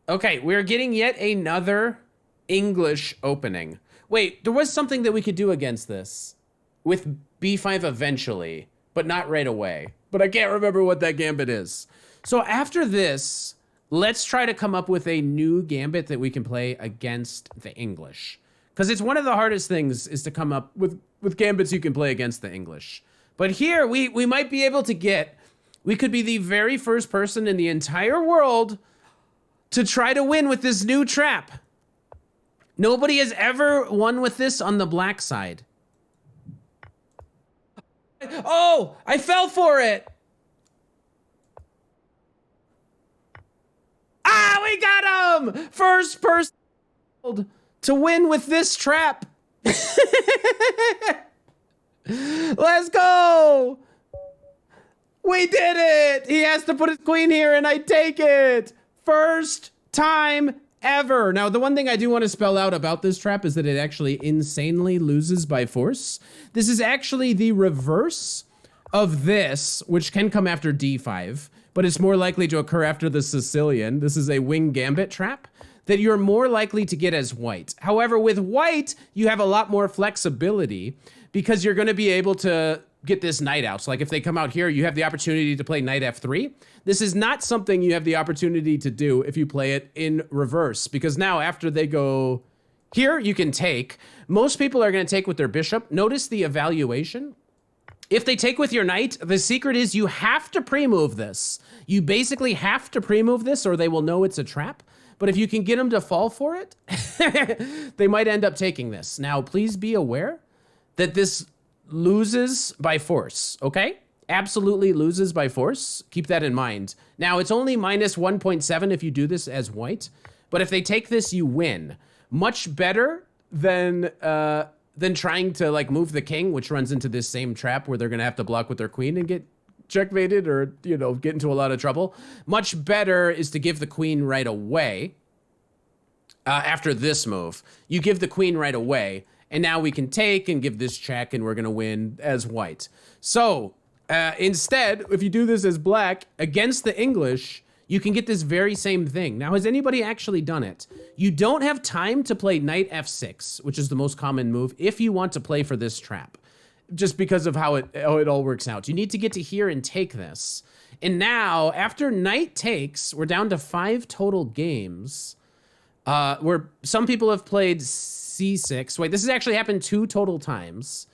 Okay, we're getting yet another English opening. Wait, there was something that we could do against this with b5 eventually, but not right away. But I can't remember what that gambit is. So after this, let's try to come up with a new gambit that we can play against the English. Because it's one of the hardest things is to come up with gambits you can play against the English. But here, we might be able to we could be the very first person in the entire world to try to win with this new trap. Nobody has ever won with this on the black side. Oh, I fell for it. Ah, we got him! First person to win with this trap. Let's go. We did it. He has to put his queen here and I take it. First time ever. Now, the one thing I do want to spell out about this trap is that it actually insanely loses by force. This is actually the reverse of this, which can come after d5, but it's more likely to occur after the Sicilian. This is a wing gambit trap that you're more likely to get as white. However, with white, you have a lot more flexibility because you're going to be able to get this knight out. So like if they come out here, you have the opportunity to play knight f3. This is not something you have the opportunity to do if you play it in reverse, because now after they go here, you can take. Most people are going to take with their bishop. Notice the evaluation. If they take with your knight, the secret is you have to pre-move this. You basically have to pre-move this or they will know it's a trap. But if you can get them to fall for it, they might end up taking this. Now, please be aware that this loses by force, okay? Absolutely loses by force. Keep that in mind. Now, it's only minus 1.7 if you do this as white, but if they take this, you win. Much better than trying to like move the king, which runs into this same trap where they're gonna have to block with their queen and get checkmated or, you know, get into a lot of trouble. Much better is to give the queen right away. After this move, you give the queen right away. And now we can take and give this check and we're going to win as white. So instead, if you do this as black against the English, you can get this very same thing. Now, has anybody actually done it? You don't have time to play knight f6, which is the most common move, if you want to play for this trap, just because of how it all works out. You need to get to here and take this. And now, after knight takes, we're down to 5 total games, where some people have played c6. Wait, this has actually happened 2 total times.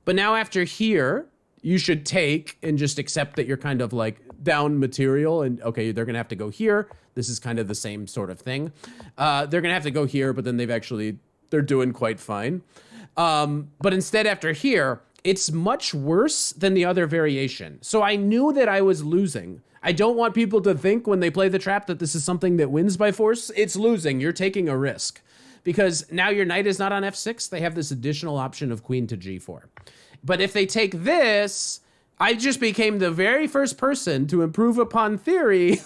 But now after here, you should take and just accept that you're kind of like down material and okay, they're gonna have to go here. This is kind of the same sort of thing. They're gonna have to go here, but then they're doing quite fine. But instead after here, it's much worse than the other variation. So I knew that I was losing. I don't want people to think when they play the trap that this is something that wins by force. It's losing, you're taking a risk. Because now your knight is not on f6, they have this additional option of queen to g4. But if they take this, I just became the very first person to improve upon theory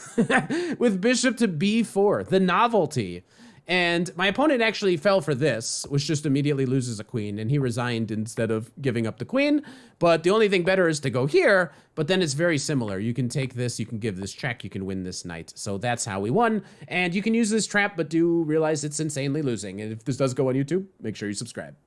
with bishop to b4, the novelty. And my opponent actually fell for this, which just immediately loses a queen, and he resigned instead of giving up the queen. But the only thing better is to go here, but then it's very similar. You can take this, you can give this check, you can win this knight. So that's how we won. And you can use this trap, but do realize it's insanely losing. And if this does go on YouTube, make sure you subscribe.